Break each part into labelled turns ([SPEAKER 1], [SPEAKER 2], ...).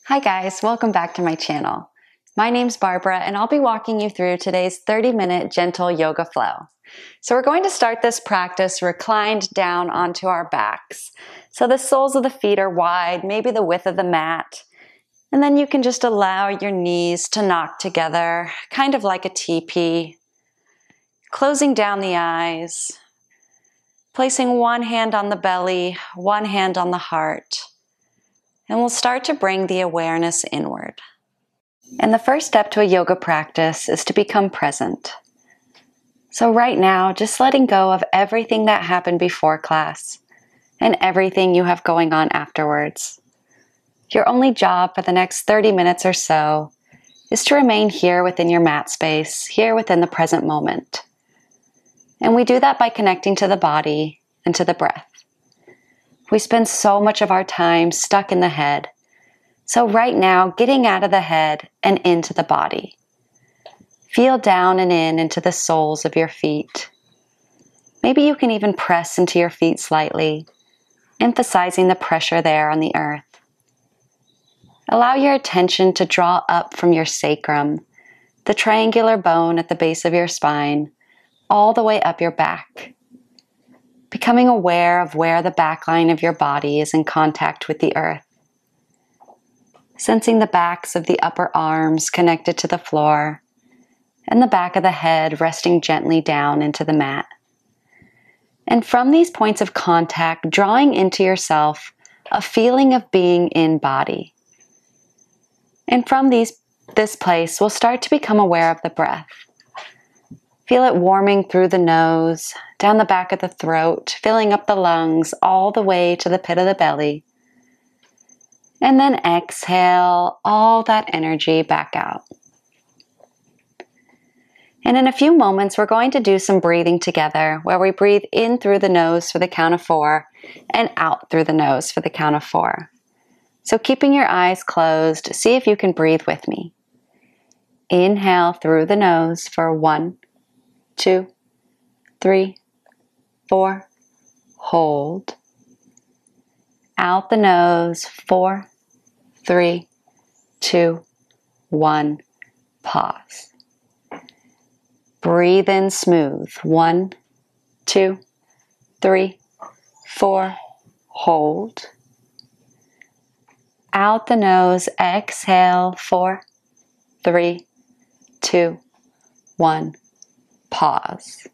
[SPEAKER 1] Hi guys, welcome back to my channel. My name's Barbara and I'll be walking you through today's 30-minute gentle yoga flow. So we're going to start this practice reclined down onto our backs. So the soles of the feet are wide, maybe the width of the mat. And then you can just allow your knees to knock together, kind of like a teepee. Closing down the eyes, placing one hand on the belly, one hand on the heart. And we'll start to bring the awareness inward. And the first step to a yoga practice is to become present. So right now, just letting go of everything that happened before class and everything you have going on afterwards. Your only job for the next 30 minutes or so is to remain here within your mat space, here within the present moment. And we do that by connecting to the body and to the breath. We spend so much of our time stuck in the head. So right now, getting out of the head and into the body. Feel down and in into the soles of your feet. Maybe you can even press into your feet slightly, emphasizing the pressure there on the earth. Allow your attention to draw up from your sacrum, the triangular bone at the base of your spine, all the way up your back. Becoming aware of where the back line of your body is in contact with the earth. Sensing the backs of the upper arms connected to the floor, and the back of the head resting gently down into the mat. And from these points of contact, drawing into yourself a feeling of being in body. And from this place, we'll start to become aware of the breath. Feel it warming through the nose, down the back of the throat, filling up the lungs all the way to the pit of the belly. And then exhale all that energy back out. And in a few moments, we're going to do some breathing together where we breathe in through the nose for the count of 4 and out through the nose for the count of 4. So keeping your eyes closed, see if you can breathe with me. Inhale through the nose for 1, 2, 3, 4. Hold. Out the nose, 4, 3, 2, 1. Pause. Breathe in smooth. 1, 2, 3, 4. Hold. Out the nose, exhale, 4, 3, 2, 1. Pause.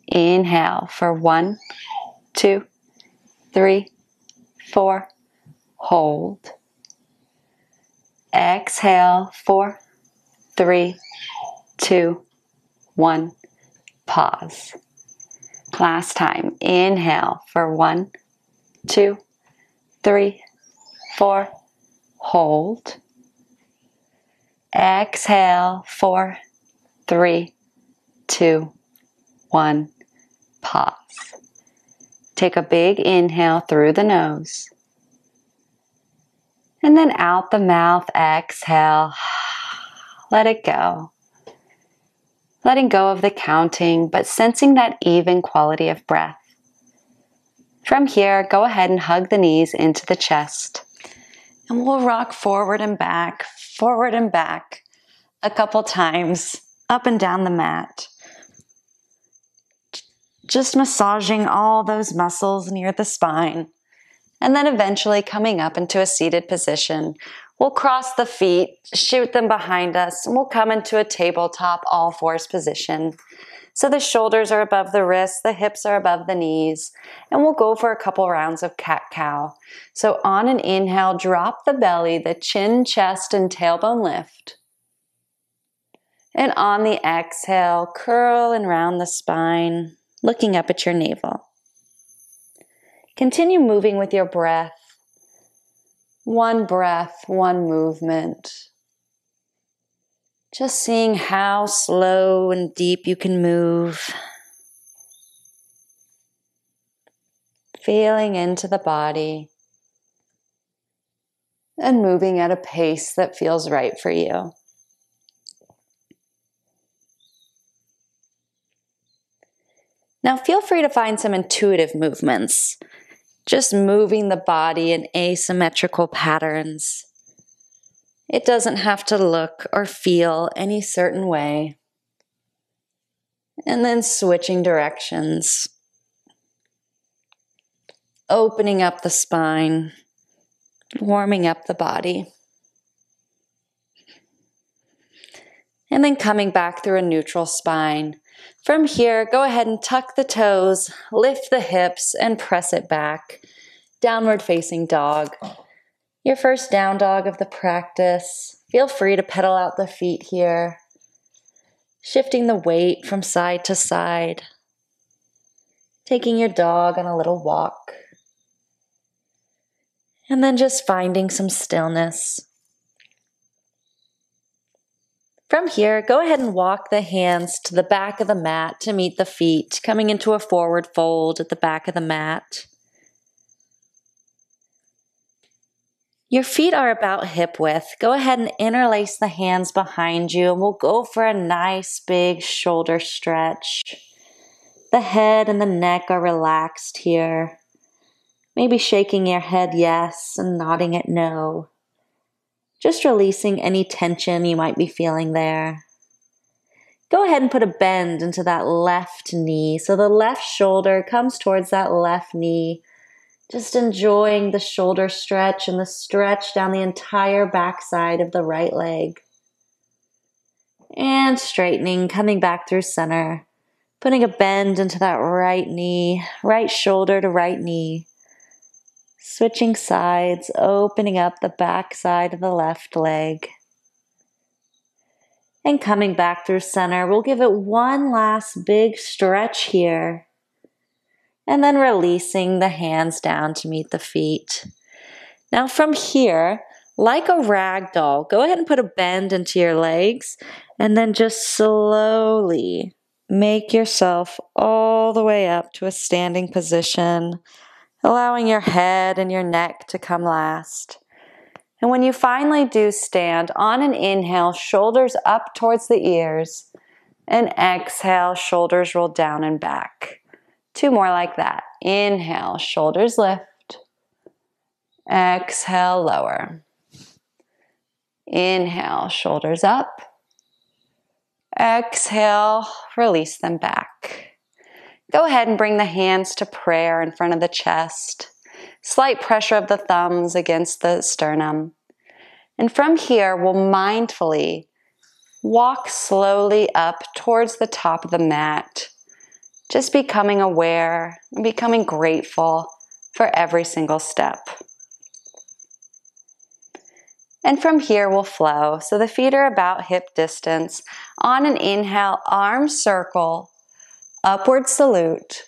[SPEAKER 1] Inhale for 1, 2, 3, 4. Hold. Exhale, 4, 3, 2, 1. Pause. Last time. Inhale for 1, 2, 3, 4. Hold. Exhale, 4, 3, 2, 1. Pause. Take a big inhale through the nose. And then out the mouth, exhale. Let it go. Letting go of the counting, but sensing that even quality of breath. From here, go ahead and hug the knees into the chest. And we'll rock forward and back a couple times, up and down the mat. Just massaging all those muscles near the spine. And then eventually coming up into a seated position. We'll cross the feet, shoot them behind us, and we'll come into a tabletop all fours position. So the shoulders are above the wrists, the hips are above the knees, and we'll go for a couple rounds of cat-cow. So on an inhale, drop the belly, the chin, chest, and tailbone lift. And on the exhale, curl and round the spine, looking up at your navel. Continue moving with your breath. One breath, one movement. Just seeing how slow and deep you can move. Feeling into the body. And moving at a pace that feels right for you. Now feel free to find some intuitive movements. Just moving the body in asymmetrical patterns. It doesn't have to look or feel any certain way. And then switching directions. Opening up the spine, warming up the body. And then coming back through a neutral spine. From here, go ahead and tuck the toes, lift the hips, and press it back. Downward facing dog. Your first down dog of the practice. Feel free to pedal out the feet here. Shifting the weight from side to side. Taking your dog on a little walk. And then just finding some stillness. From here, go ahead and walk the hands to the back of the mat to meet the feet, coming into a forward fold at the back of the mat. Your feet are about hip width. Go ahead and interlace the hands behind you, and we'll go for a nice big shoulder stretch. The head and the neck are relaxed here. Maybe shaking your head yes and nodding it no. Just releasing any tension you might be feeling there. Go ahead and put a bend into that left knee. So the left shoulder comes towards that left knee. Just enjoying the shoulder stretch and the stretch down the entire backside of the right leg. And straightening, coming back through center. Putting a bend into that right knee, right shoulder to right knee. Switching sides, opening up the back side of the left leg. And coming back through center, we'll give it one last big stretch here. And then releasing the hands down to meet the feet. Now from here, like a rag doll, go ahead and put a bend into your legs. And then just slowly make yourself all the way up to a standing position. Allowing your head and your neck to come last. And when you finally do stand, on an inhale, shoulders up towards the ears. And exhale, shoulders roll down and back. 2 more like that. Inhale, shoulders lift. Exhale, lower. Inhale, shoulders up. Exhale, release them back. Go ahead and bring the hands to prayer in front of the chest. Slight pressure of the thumbs against the sternum. And from here, we'll mindfully walk slowly up towards the top of the mat. Just becoming aware and becoming grateful for every single step. And from here, we'll flow. So the feet are about hip distance. On an inhale, arms circle. Upward salute,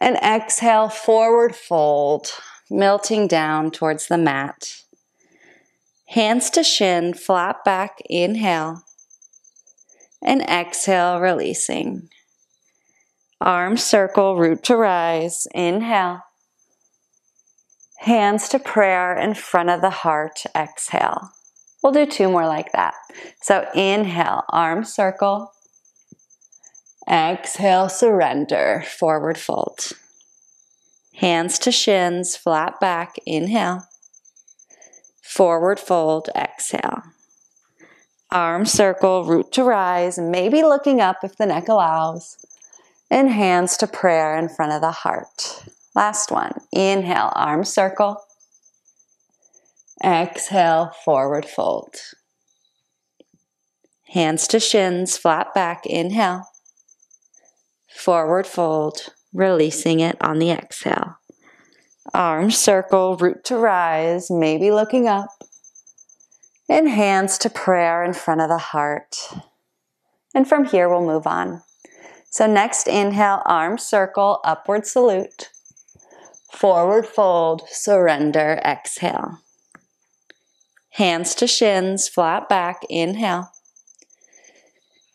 [SPEAKER 1] and exhale, forward fold, melting down towards the mat. Hands to shin, flat back, inhale, and exhale, releasing. Arms circle, root to rise, inhale. Hands to prayer in front of the heart, exhale. We'll do 2 more like that. So inhale, arms circle. Exhale, surrender, forward fold. Hands to shins, flat back, inhale. Forward fold, exhale. Arm circle, root to rise, maybe looking up if the neck allows. And hands to prayer in front of the heart. Last one. Inhale, arm circle. Exhale, forward fold. Hands to shins, flat back, inhale. Forward fold, releasing it on the exhale. Arms circle, root to rise, maybe looking up. And hands to prayer in front of the heart. And from here, we'll move on. So next, inhale, arms circle, upward salute. Forward fold, surrender, exhale. Hands to shins, flat back, inhale.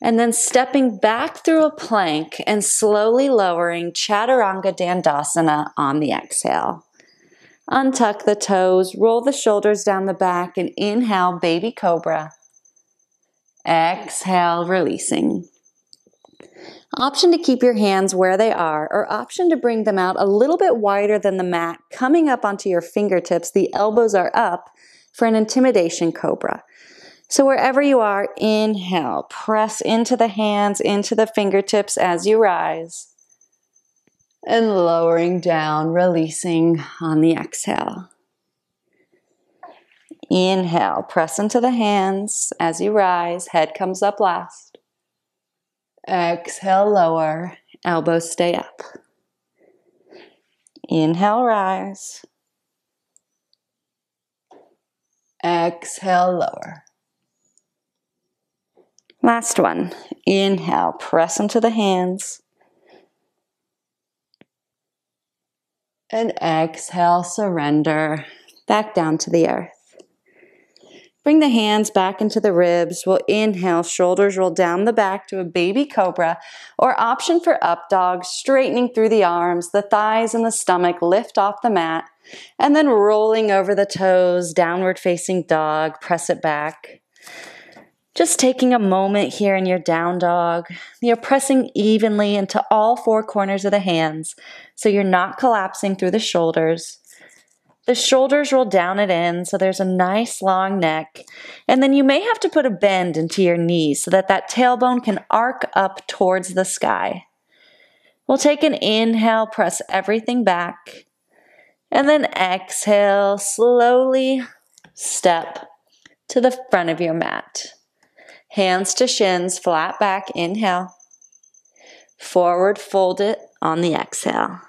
[SPEAKER 1] And then stepping back through a plank and slowly lowering Chaturanga Dandasana on the exhale. Untuck the toes, roll the shoulders down the back, and inhale, Baby Cobra. Exhale, releasing. Option to keep your hands where they are, or option to bring them out a little bit wider than the mat, coming up onto your fingertips. The elbows are up for an intimidation cobra. So wherever you are, inhale, press into the hands, into the fingertips as you rise. And lowering down, releasing on the exhale. Inhale, press into the hands as you rise, head comes up last. Exhale, lower, elbows stay up. Inhale, rise. Exhale, lower. Last one. Inhale, press into the hands. And exhale, surrender back down to the earth. Bring the hands back into the ribs. We'll inhale, shoulders roll down the back to a baby cobra, or option for up dog, straightening through the arms, the thighs and the stomach lift off the mat, and then rolling over the toes, downward facing dog, press it back. Just taking a moment here in your down dog. You're pressing evenly into all four corners of the hands, so you're not collapsing through the shoulders. The shoulders roll down and in, so there's a nice long neck. And then you may have to put a bend into your knees so that that tailbone can arc up towards the sky. We'll take an inhale, press everything back. And then exhale, slowly step to the front of your mat. Hands to shins, flat back, inhale. Forward fold it on the exhale.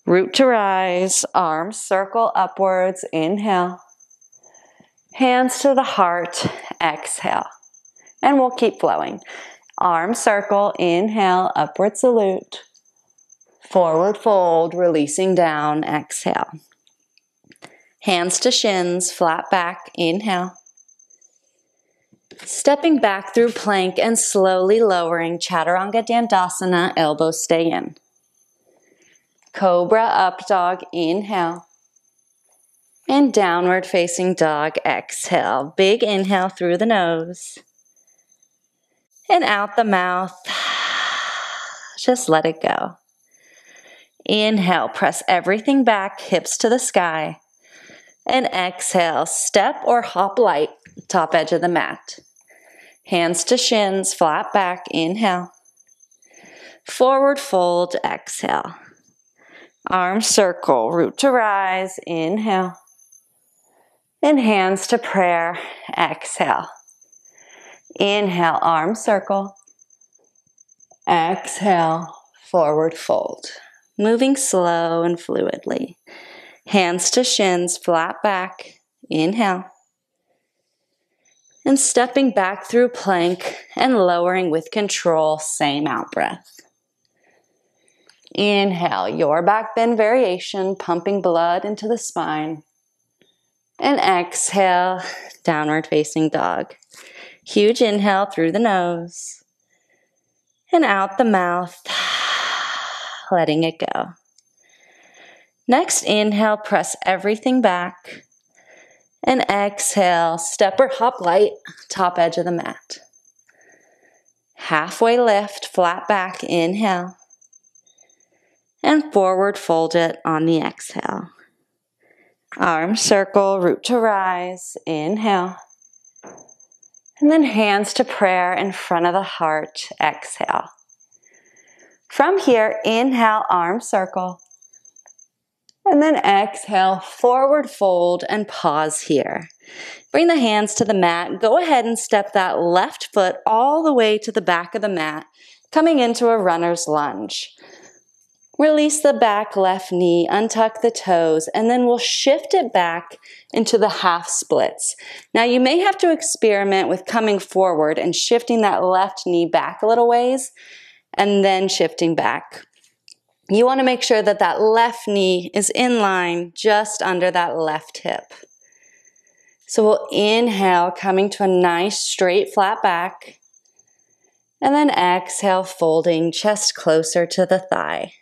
[SPEAKER 1] Root to rise, arms circle upwards, inhale. Hands to the heart, exhale. And we'll keep flowing. Arm circle, inhale, upward salute. Forward fold, releasing down, exhale. Hands to shins, flat back, inhale. Stepping back through plank and slowly lowering, Chaturanga Dandasana, elbows stay in. Cobra up dog, inhale. And downward facing dog, exhale. Big inhale through the nose. And out the mouth. Just let it go. Inhale, press everything back, hips to the sky. And exhale, step or hop light, top edge of the mat. Hands to shins, flat back, inhale. Forward fold, exhale. Arms circle, root to rise, inhale. And hands to prayer, exhale. Inhale, arms circle. Exhale, forward fold. Moving slow and fluidly. Hands to shins, flat back, inhale. And stepping back through plank and lowering with control, same out breath. Inhale, your back bend variation, pumping blood into the spine. And exhale, downward facing dog. Huge inhale through the nose. And out the mouth, letting it go. Next inhale, press everything back. And exhale, step or hop light, top edge of the mat. Halfway lift, flat back, inhale. And forward fold it on the exhale. Arms circle, root to rise, inhale. And then hands to prayer in front of the heart, exhale. From here, inhale, arms circle. And then exhale, forward fold and pause here. Bring the hands to the mat. Go ahead and step that left foot all the way to the back of the mat, coming into a runner's lunge. Release the back left knee, untuck the toes, and then we'll shift it back into the half splits. Now you may have to experiment with coming forward and shifting that left knee back a little ways, and then shifting back. You want to make sure that that left knee is in line just under that left hip. So we'll inhale, coming to a nice straight flat back, and then exhale, folding chest closer to the thigh.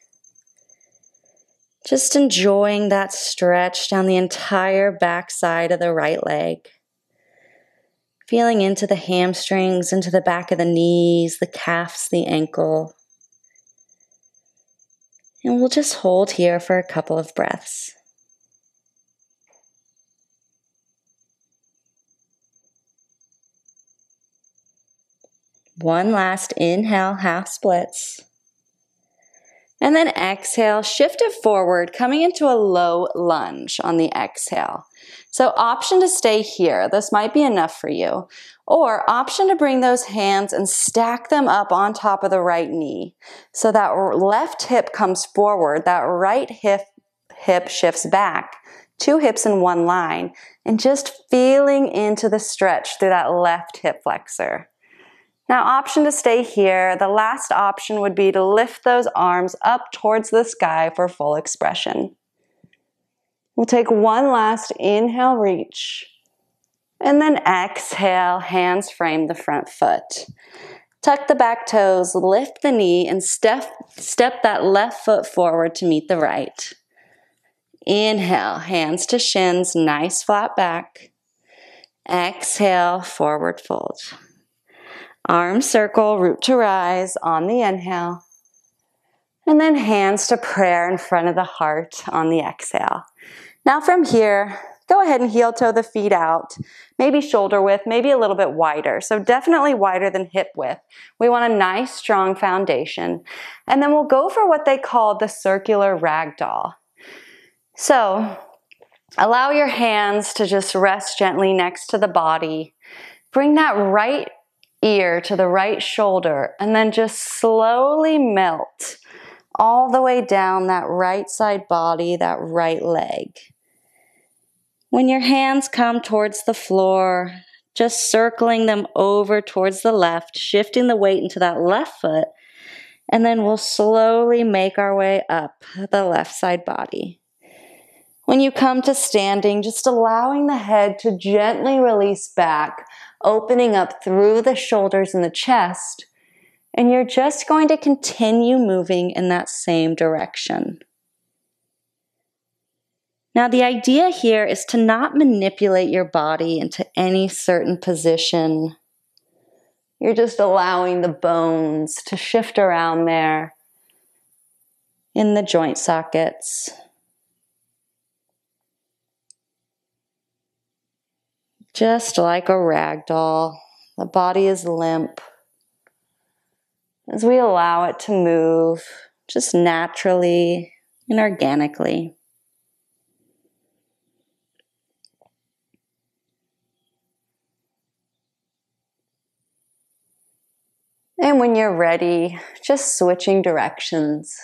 [SPEAKER 1] Just enjoying that stretch down the entire back side of the right leg. Feeling into the hamstrings, into the back of the knees, the calves, the ankle. And we'll just hold here for a couple of breaths. One last inhale, half splits. And then exhale, shift it forward, coming into a low lunge on the exhale. So option to stay here. This might be enough for you. Or option to bring those hands and stack them up on top of the right knee. So that left hip comes forward, that right hip shifts back. 2 hips in one line. And just feeling into the stretch through that left hip flexor. Now, option to stay here. The last option would be to lift those arms up towards the sky for full expression. We'll take one last inhale, reach. And then exhale, hands frame the front foot. Tuck the back toes, lift the knee, and step that left foot forward to meet the right. Inhale, hands to shins, nice flat back. Exhale, forward fold. Arm circle, root to rise on the inhale. And then hands to prayer in front of the heart on the exhale. Now from here, go ahead and heel toe the feet out. Maybe shoulder width, maybe a little bit wider. So definitely wider than hip width. We want a nice strong foundation. And then we'll go for what they call the circular ragdoll. So allow your hands to just rest gently next to the body. Bring that right ear to the right shoulder and then just slowly melt all the way down that right side body, that right leg. When your hands come towards the floor, just circling them over towards the left, shifting the weight into that left foot, and then we'll slowly make our way up the left side body. When you come to standing, just allowing the head to gently release back, opening up through the shoulders and the chest, and you're just going to continue moving in that same direction. Now, the idea here is to not manipulate your body into any certain position. You're just allowing the bones to shift around there in the joint sockets. Just like a rag doll, the body is limp. As we allow it to move just naturally and organically. And when you're ready, just switching directions.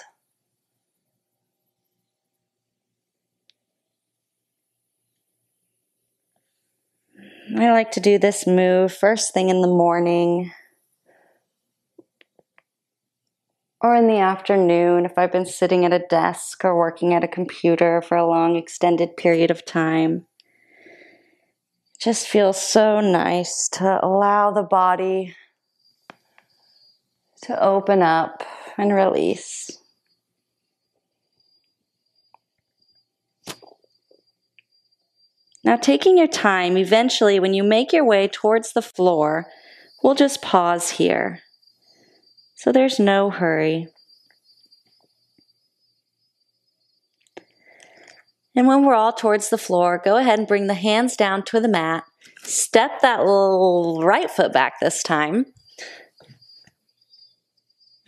[SPEAKER 1] I like to do this move first thing in the morning or in the afternoon if I've been sitting at a desk or working at a computer for a long extended period of time. It just feels so nice to allow the body to open up and release. Now, taking your time, eventually when you make your way towards the floor, we'll just pause here. So there's no hurry. And when we're all towards the floor, go ahead and bring the hands down to the mat. Step that right foot back this time.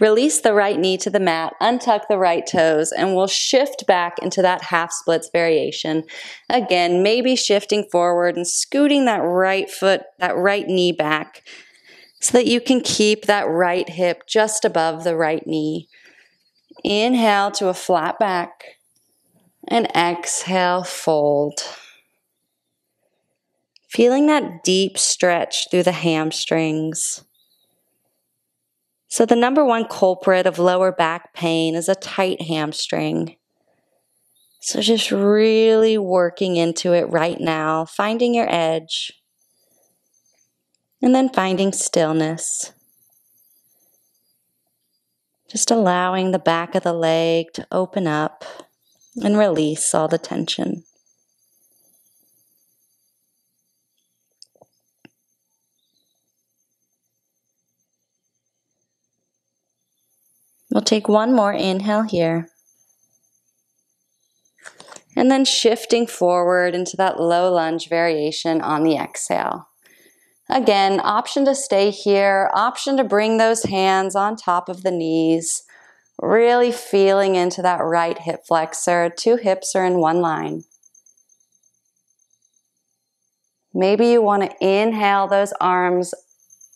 [SPEAKER 1] Release the right knee to the mat, untuck the right toes, and we'll shift back into that half splits variation. Again, maybe shifting forward and scooting that right foot, that right knee back so that you can keep that right hip just above the right knee. Inhale to a flat back and exhale, fold. Feeling that deep stretch through the hamstrings. So the number one culprit of lower back pain is a tight hamstring. So just really working into it right now, finding your edge, and then finding stillness. Just allowing the back of the leg to open up and release all the tension. We'll take one more inhale here. And then shifting forward into that low lunge variation on the exhale. Again, option to stay here, option to bring those hands on top of the knees, really feeling into that right hip flexor. 2 hips are in one line. Maybe you want to inhale those arms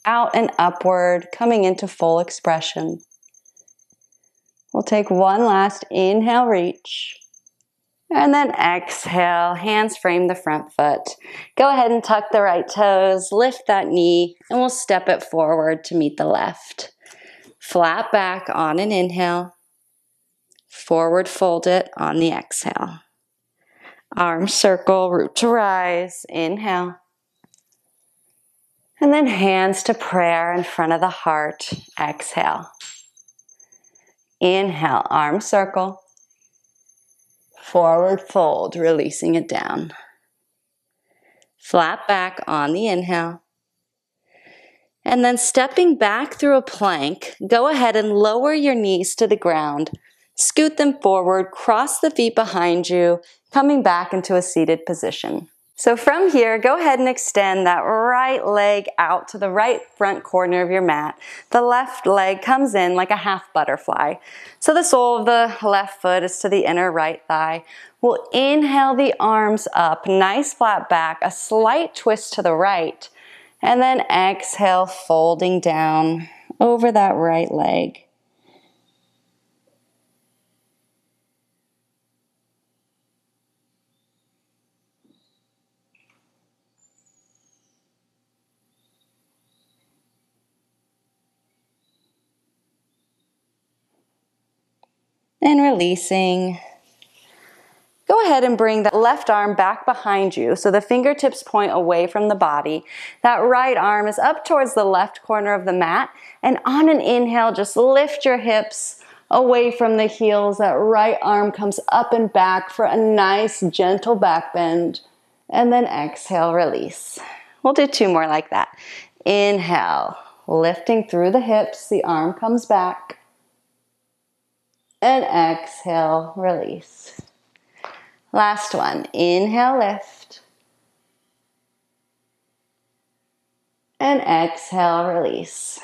[SPEAKER 1] out and upward, coming into full expression. We'll take one last inhale, reach. And then exhale, hands frame the front foot. Go ahead and tuck the right toes, lift that knee, and we'll step it forward to meet the left. Flat back on an inhale. Forward fold it on the exhale. Arms circle, root to rise, inhale. And then hands to prayer in front of the heart, exhale. Inhale, arms circle. Forward fold, releasing it down. Flat back on the inhale. And then stepping back through a plank, go ahead and lower your knees to the ground. Scoot them forward, cross the feet behind you, coming back into a seated position. So from here, go ahead and extend that right leg out to the right front corner of your mat. The left leg comes in like a half butterfly. So the sole of the left foot is to the inner right thigh. We'll inhale the arms up, nice flat back, a slight twist to the right, and then exhale, folding down over that right leg. And releasing. Go ahead and bring that left arm back behind you so the fingertips point away from the body. That right arm is up towards the left corner of the mat. And on an inhale, just lift your hips away from the heels. That right arm comes up and back for a nice gentle back bend. And then exhale, release. We'll do 2 more like that. Inhale, lifting through the hips, the arm comes back. And exhale, release. Last one, inhale, lift. And exhale, release.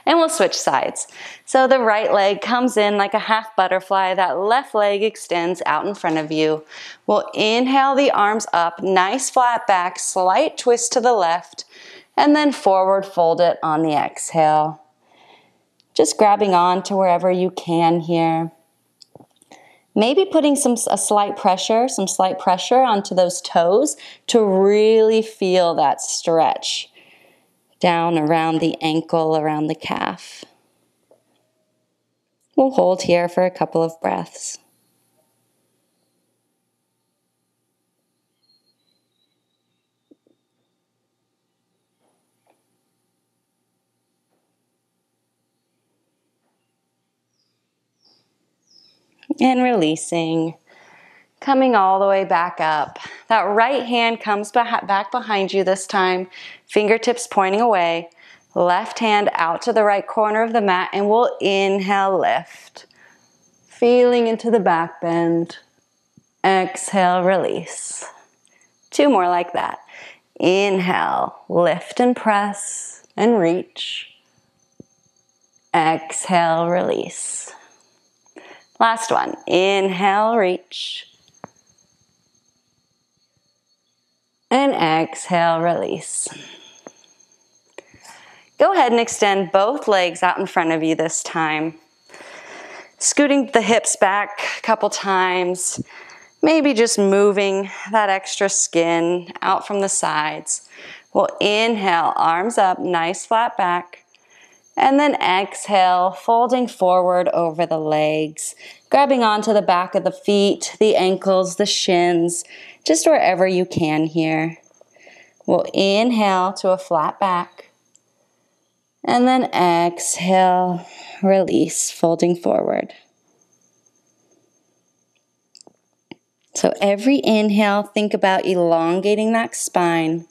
[SPEAKER 1] And we'll switch sides. So the right leg comes in like a half butterfly. That left leg extends out in front of you. We'll inhale the arms up, nice flat back, slight twist to the left, and then forward fold it on the exhale. Just grabbing on to wherever you can here. Maybe putting some slight pressure onto those toes to really feel that stretch down around the ankle, around the calf. We'll hold here for a couple of breaths. And releasing, coming all the way back up. That right hand comes back behind you this time, fingertips pointing away. Left hand out to the right corner of the mat, and we'll inhale, lift. Feeling into the back bend. Exhale, release. 2 more like that. Inhale, lift and press and reach. Exhale, release. Last one, inhale, reach. And exhale, release. Go ahead and extend both legs out in front of you this time. Scooting the hips back a couple times. Maybe just moving that extra skin out from the sides. We'll inhale, arms up, nice flat back. And then exhale, folding forward over the legs, grabbing onto the back of the feet, the ankles, the shins, just wherever you can here. We'll inhale to a flat back. And then exhale, release, folding forward. So every inhale, think about elongating that spine.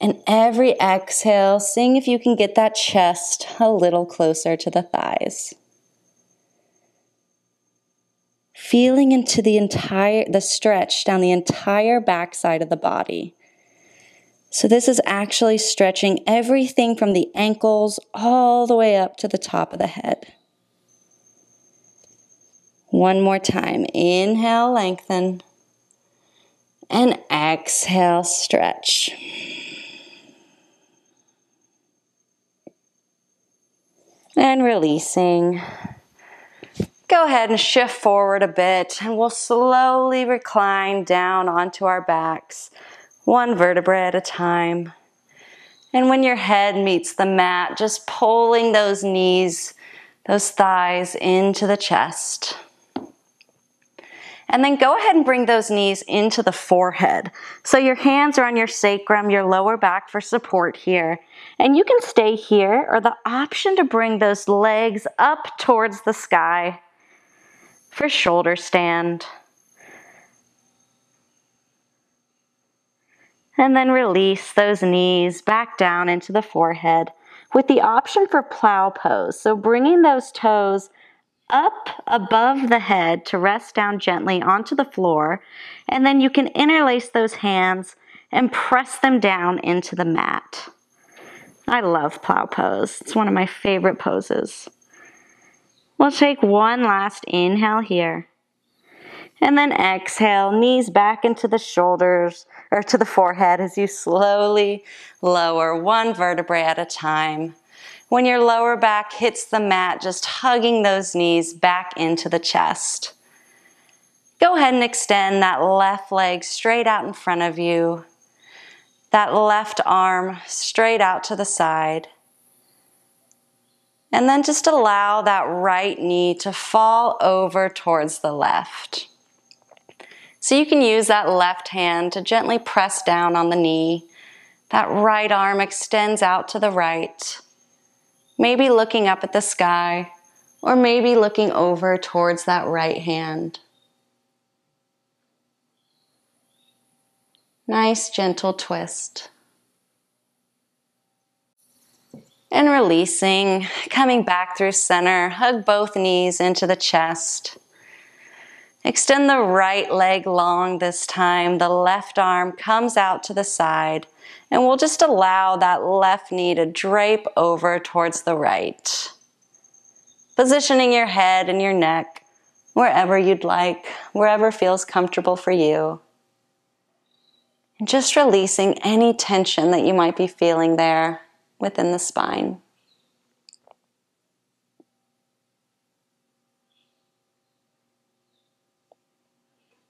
[SPEAKER 1] And every exhale, seeing if you can get that chest a little closer to the thighs. Feeling into the stretch down the entire backside of the body. So this is actually stretching everything from the ankles all the way up to the top of the head. One more time. Inhale, lengthen. And exhale, stretch. And releasing. Go ahead and shift forward a bit, and we'll slowly recline down onto our backs, one vertebra at a time. And when your head meets the mat, just pulling those knees, those thighs into the chest. And then go ahead and bring those knees into the forehead. So your hands are on your sacrum, your lower back for support here. And you can stay here, or the option to bring those legs up towards the sky for shoulder stand. And then release those knees back down into the forehead with the option for plow pose. So bringing those toes up above the head to rest down gently onto the floor. And then you can interlace those hands and press them down into the mat. I love plow pose. It's one of my favorite poses. We'll take one last inhale here. And then exhale, knees back into the shoulders or to the forehead as you slowly lower one vertebrae at a time. When your lower back hits the mat, just hugging those knees back into the chest. Go ahead and extend that left leg straight out in front of you. That left arm straight out to the side. And then just allow that right knee to fall over towards the left. So you can use that left hand to gently press down on the knee. That right arm extends out to the right. Maybe looking up at the sky, or maybe looking over towards that right hand. Nice, gentle twist. And releasing, coming back through center, hug both knees into the chest. Extend the right leg long this time. The left arm comes out to the side. And we'll just allow that left knee to drape over towards the right. Positioning your head and your neck wherever you'd like, wherever feels comfortable for you. And just releasing any tension that you might be feeling there within the spine.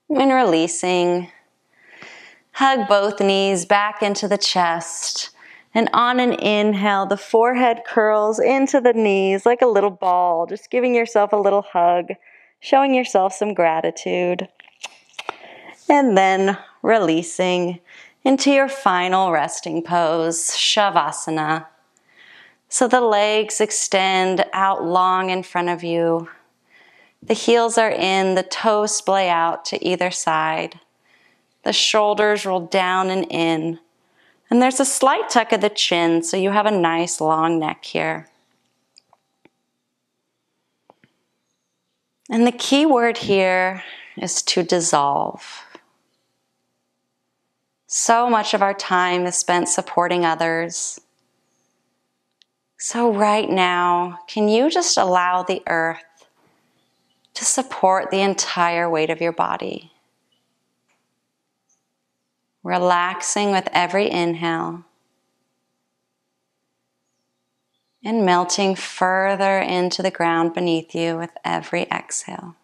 [SPEAKER 1] And releasing, hug both knees back into the chest. And on an inhale, the forehead curls into the knees like a little ball, just giving yourself a little hug, showing yourself some gratitude. And then releasing into your final resting pose, Shavasana. So the legs extend out long in front of you. The heels are in, the toes splay out to either side. The shoulders roll down and in. And there's a slight tuck of the chin, so you have a nice long neck here. And the key word here is to dissolve. So much of our time is spent supporting others. So right now, can you just allow the earth to support the entire weight of your body? Relaxing with every inhale. And melting further into the ground beneath you with every exhale.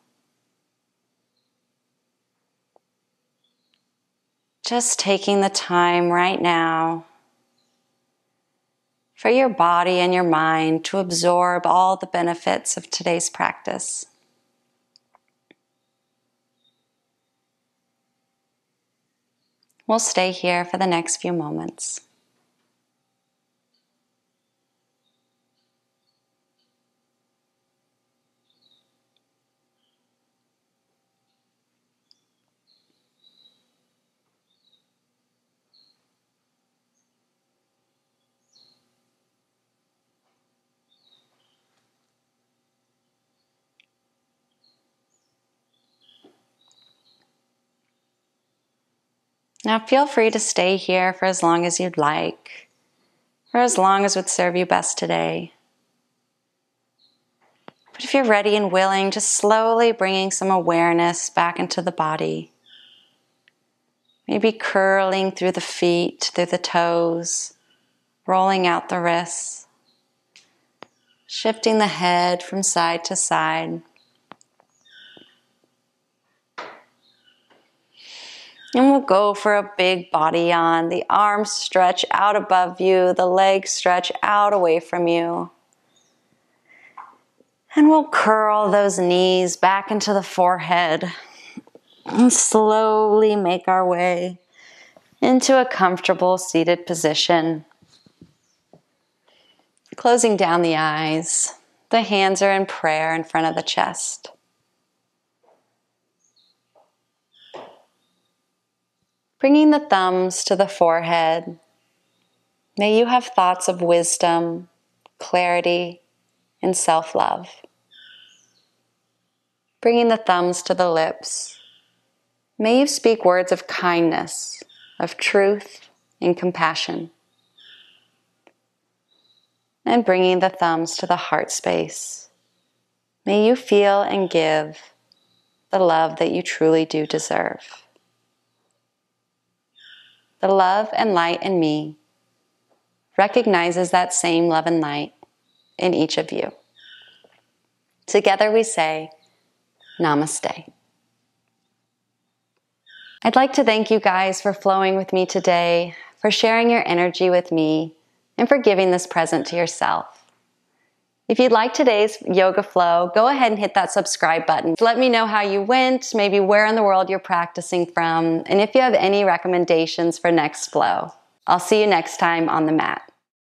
[SPEAKER 1] Just taking the time right now for your body and your mind to absorb all the benefits of today's practice. We'll stay here for the next few moments. Now feel free to stay here for as long as you'd like, or as long as would serve you best today. But if you're ready and willing, just slowly bringing some awareness back into the body. Maybe curling through the feet, through the toes, rolling out the wrists, shifting the head from side to side. And we'll go for a big body yawn. The arms stretch out above you, the legs stretch out away from you. And we'll curl those knees back into the forehead and slowly make our way into a comfortable seated position. Closing down the eyes, the hands are in prayer in front of the chest. Bringing the thumbs to the forehead, may you have thoughts of wisdom, clarity, and self-love. Bringing the thumbs to the lips, may you speak words of kindness, of truth, and compassion. And bringing the thumbs to the heart space, may you feel and give the love that you truly do deserve. The love and light in me recognizes that same love and light in each of you. Together we say, Namaste. I'd like to thank you guys for flowing with me today, for sharing your energy with me, and for giving this present to yourself. If you'd like today's yoga flow, go ahead and hit that subscribe button. Let me know how you went, maybe where in the world you're practicing from, and if you have any recommendations for next flow. I'll see you next time on the mat.